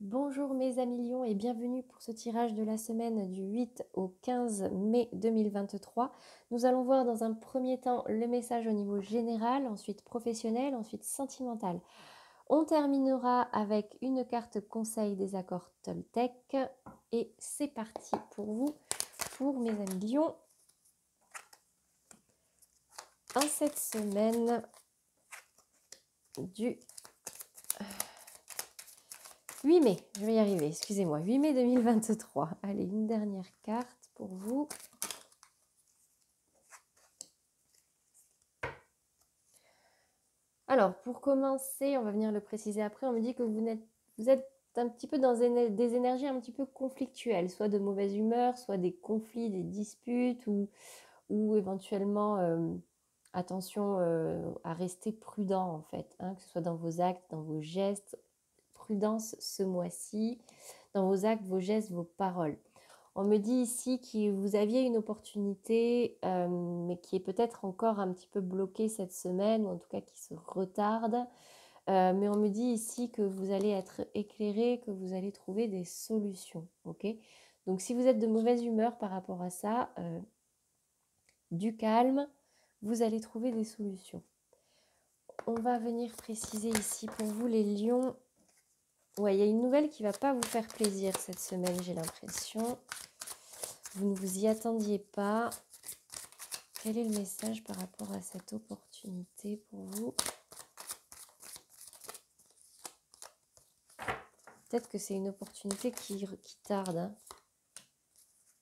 Bonjour mes amis lions et bienvenue pour ce tirage de la semaine du 8 au 15 mai 2023. Nous allons voir dans un premier temps le message au niveau général, ensuite professionnel, ensuite sentimental. On terminera avec une carte conseil des accords Toltec et c'est parti pour vous, pour mes amis lions. En cette semaine du 8 mai, je vais y arriver, excusez-moi, 8 mai 2023. Allez, une dernière carte pour vous. Alors, pour commencer, on va venir le préciser après, on me dit que vous êtes un petit peu dans des énergies un petit peu conflictuelles, soit de mauvaise humeur, soit des conflits, des disputes, ou éventuellement, attention à rester prudent en fait, hein, que ce soit dans vos actes, dans vos gestes. Prudence ce mois-ci, dans vos actes, vos gestes, vos paroles. On me dit ici que vous aviez une opportunité, mais qui est peut-être encore un petit peu bloquée cette semaine, ou en tout cas qui se retarde. Mais on me dit ici que vous allez être éclairé, que vous allez trouver des solutions. Ok ? Donc si vous êtes de mauvaise humeur par rapport à ça, du calme, vous allez trouver des solutions. On va venir préciser ici pour vous les lions. Ouais, il y a une nouvelle qui ne va pas vous faire plaisir cette semaine, j'ai l'impression. Vous ne vous y attendiez pas. Quel est le message par rapport à cette opportunité pour vous? Peut-être que c'est une opportunité qui tarde. Hein.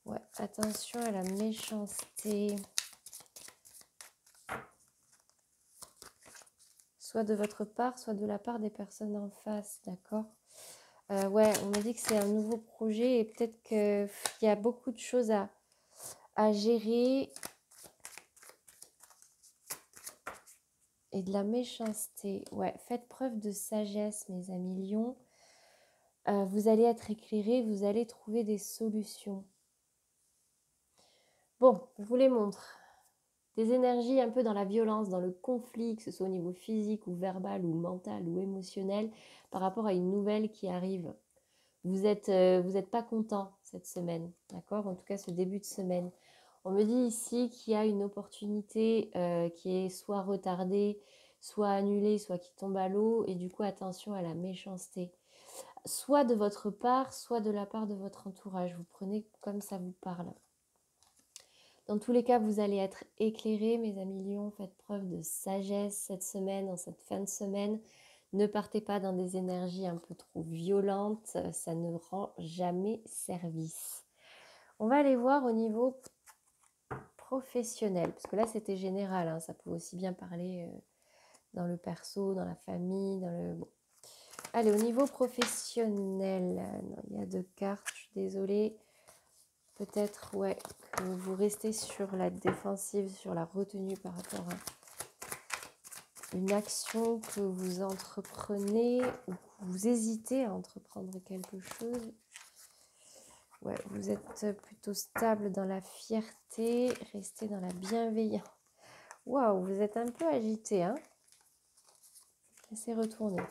Ouais, attention à la méchanceté. Soit de votre part, soit de la part des personnes en face, d'accord? Ouais, on m'a dit que c'est un nouveau projet et peut-être qu'il y a beaucoup de choses à gérer. Et de la méchanceté. Ouais, faites preuve de sagesse, mes amis lions. Vous allez être éclairés, vous allez trouver des solutions. Bon, je vous les montre. Des énergies un peu dans la violence, dans le conflit, que ce soit au niveau physique ou verbal ou mental ou émotionnel, par rapport à une nouvelle qui arrive. Vous êtes pas content cette semaine, d'accord? En tout cas, ce début de semaine. On me dit ici qu'il y a une opportunité qui est soit retardée, soit annulée, soit qui tombe à l'eau. Et du coup, attention à la méchanceté. Soit de votre part, soit de la part de votre entourage. Vous prenez comme ça vous parle. Dans tous les cas, vous allez être éclairés, mes amis lions. Faites preuve de sagesse cette semaine, en cette fin de semaine. Ne partez pas dans des énergies un peu trop violentes. Ça ne rend jamais service. On va aller voir au niveau professionnel. Parce que là, c'était général. Hein, ça peut aussi bien parler dans le perso, dans la famille, dans le... Bon. Allez, au niveau professionnel. Non, il y a 2 cartes, je suis désolée. Peut-être, ouais, que vous restez sur la défensive, sur la retenue par rapport à une action que vous entreprenez ou que vous hésitez à entreprendre quelque chose. Ouais, vous êtes plutôt stable dans la fierté, restez dans la bienveillance. Waouh, vous êtes un peu agité, hein? Laissez retourner.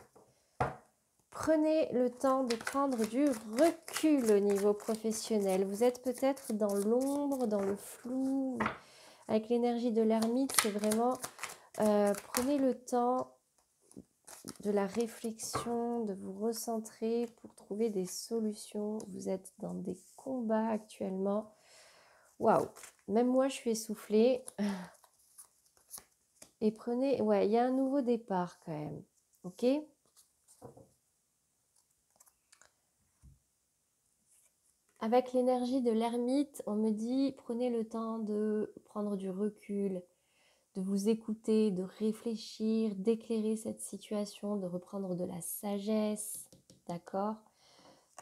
Prenez le temps de prendre du recul au niveau professionnel. Vous êtes peut-être dans l'ombre, dans le flou. Avec l'énergie de l'ermite, c'est vraiment... prenez le temps de la réflexion, de vous recentrer pour trouver des solutions. Vous êtes dans des combats actuellement. Waouh! Même moi, je suis essoufflée. Et prenez... Ouais, il y a un nouveau départ quand même. Ok? Avec l'énergie de l'ermite, on me dit prenez le temps de prendre du recul, de vous écouter, de réfléchir, d'éclairer cette situation, de reprendre de la sagesse, d'accord?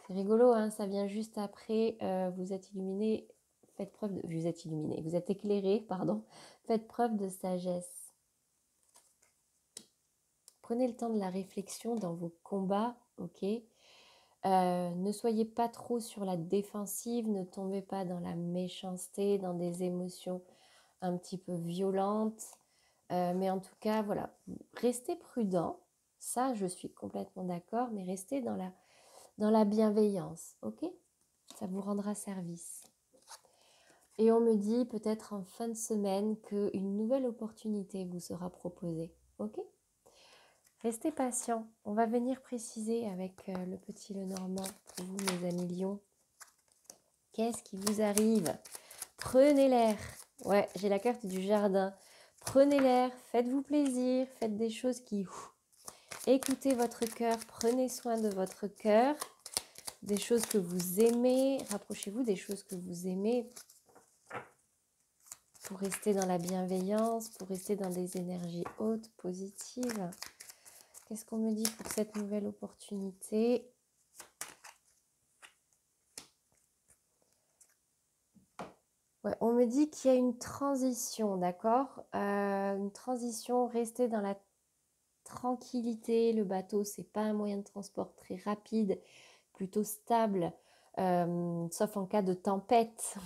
C'est rigolo, hein, ça vient juste après, vous êtes illuminé, faites preuve de... Vous êtes illuminé, vous êtes éclairé, pardon, faites preuve de sagesse. Prenez le temps de la réflexion dans vos combats, ok? Ne soyez pas trop sur la défensive, ne tombez pas dans la méchanceté, dans des émotions un petit peu violentes. Mais en tout cas, voilà, restez prudent. Ça, je suis complètement d'accord, mais restez dans dans la bienveillance, ok? Ça vous rendra service. Et on me dit peut-être en fin de semaine qu'une nouvelle opportunité vous sera proposée, ok? Restez patient. On va venir préciser avec le petit Lenormand pour vous, mes amis lions. Qu'est-ce qui vous arrive? Prenez l'air. Ouais, j'ai la carte du jardin. Prenez l'air, faites-vous plaisir, faites des choses qui... Écoutez votre cœur, prenez soin de votre cœur. Des choses que vous aimez, rapprochez-vous des choses que vous aimez pour rester dans la bienveillance, pour rester dans des énergies hautes, positives. Qu'est-ce qu'on me dit pour cette nouvelle opportunité? Ouais, on me dit qu'il y a une transition, d'accord? Une transition, rester dans la tranquillité. Le bateau, c'est pas un moyen de transport très rapide, plutôt stable, sauf en cas de tempête.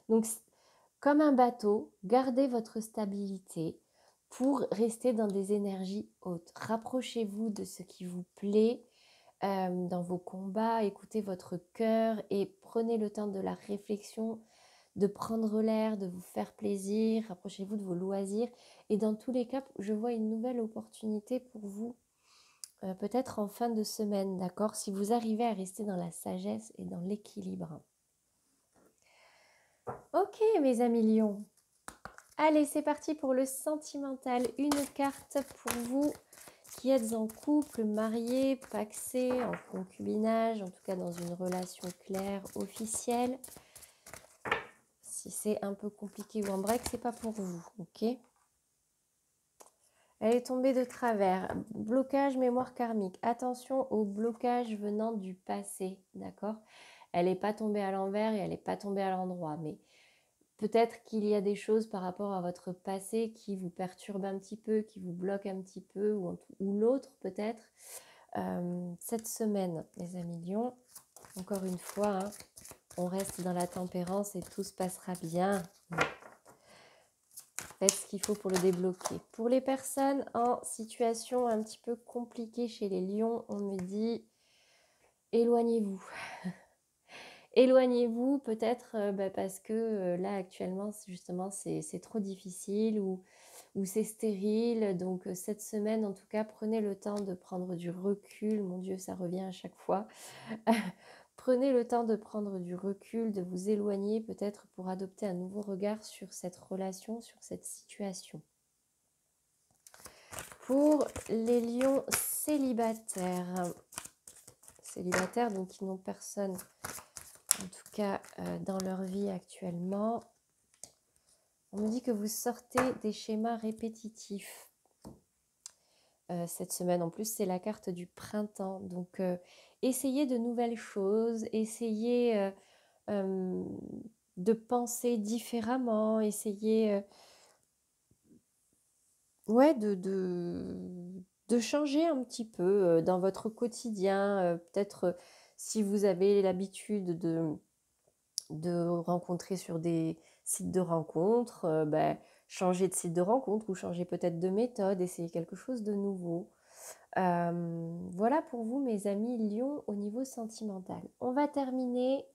Donc, comme un bateau, gardez votre stabilité pour rester dans des énergies hautes. Rapprochez-vous de ce qui vous plaît dans vos combats, écoutez votre cœur et prenez le temps de la réflexion, de prendre l'air, de vous faire plaisir, rapprochez-vous de vos loisirs. Et dans tous les cas, je vois une nouvelle opportunité pour vous, peut-être en fin de semaine, d'accord? Si vous arrivez à rester dans la sagesse et dans l'équilibre. Ok, mes amis lions. Allez, c'est parti pour le sentimental. Une carte pour vous qui êtes en couple, marié, pacsé, en concubinage, en tout cas dans une relation claire, officielle. Si c'est un peu compliqué ou en break, c'est pas pour vous, ok? Elle est tombée de travers. Blocage mémoire karmique. Attention au blocage venant du passé, d'accord? Elle n'est pas tombée à l'envers et elle n'est pas tombée à l'endroit, mais peut-être qu'il y a des choses par rapport à votre passé qui vous perturbent un petit peu, qui vous bloquent un petit peu, ou l'autre peut-être. Cette semaine, les amis lions, encore une fois, hein, on reste dans la tempérance et tout se passera bien. Faites ce qu'il faut pour le débloquer. Pour les personnes en situation un petit peu compliquée chez les lions, on me dit éloignez-vous. Éloignez-vous peut-être parce que là actuellement justement c'est trop difficile ou c'est stérile. Donc cette semaine en tout cas prenez le temps de prendre du recul. Mon Dieu, ça revient à chaque fois. Prenez le temps de prendre du recul, de vous éloigner peut-être pour adopter un nouveau regard sur cette relation, sur cette situation. Pour les lions célibataires, donc qui n'ont personne en tout cas dans leur vie actuellement, on me dit que vous sortez des schémas répétitifs cette semaine. En plus, c'est la carte du printemps. Donc, essayez de nouvelles choses, essayez de penser différemment, essayez ouais, de changer un petit peu dans votre quotidien. Peut-être si vous avez l'habitude de rencontrer sur des sites de rencontres, changer de site de rencontre ou changer peut-être de méthode, essayer quelque chose de nouveau. Voilà pour vous, mes amis lions, au niveau sentimental. On va terminer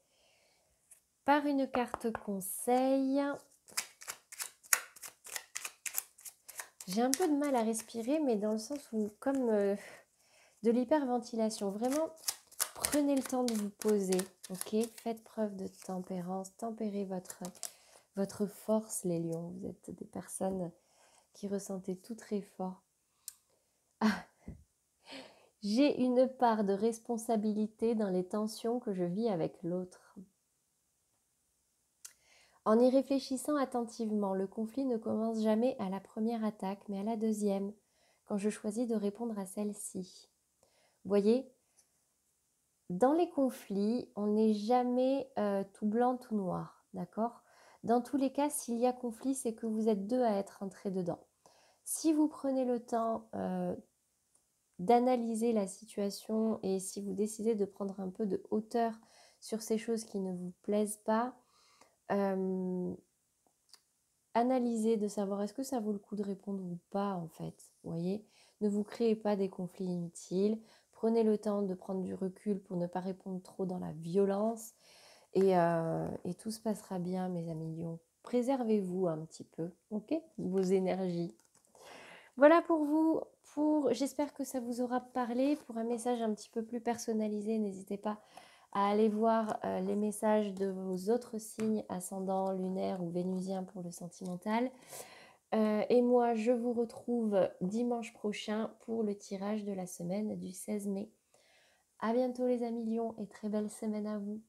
par une carte conseil. J'ai un peu de mal à respirer, mais dans le sens où, comme de l'hyperventilation, vraiment, prenez le temps de vous poser, ok? Faites preuve de tempérance, tempérez votre force, les lions. Vous êtes des personnes qui ressentez tout très fort. Ah, j'ai une part de responsabilité dans les tensions que je vis avec l'autre. En y réfléchissant attentivement, le conflit ne commence jamais à la première attaque, mais à la deuxième, quand je choisis de répondre à celle-ci. Voyez, dans les conflits, on n'est jamais tout blanc, tout noir, d'accord? Dans tous les cas, s'il y a conflit, c'est que vous êtes deux à être entrés dedans. Si vous prenez le temps d'analyser la situation et si vous décidez de prendre un peu de hauteur sur ces choses qui ne vous plaisent pas, analysez de savoir est-ce que ça vaut le coup de répondre ou pas en fait, vous voyez. Ne vous créez pas des conflits inutiles, Prenez le temps de prendre du recul pour ne pas répondre trop dans la violence. Et tout se passera bien, mes amis lions. Préservez-vous un petit peu, ok? Vos énergies. Voilà pour vous. J'espère que ça vous aura parlé. Pour un message un petit peu plus personnalisé, n'hésitez pas à aller voir les messages de vos autres signes, ascendant, lunaire ou vénusien pour le sentimental. Et moi, je vous retrouve dimanche prochain pour le tirage de la semaine du 16 mai. À bientôt les amis lions et très belle semaine à vous.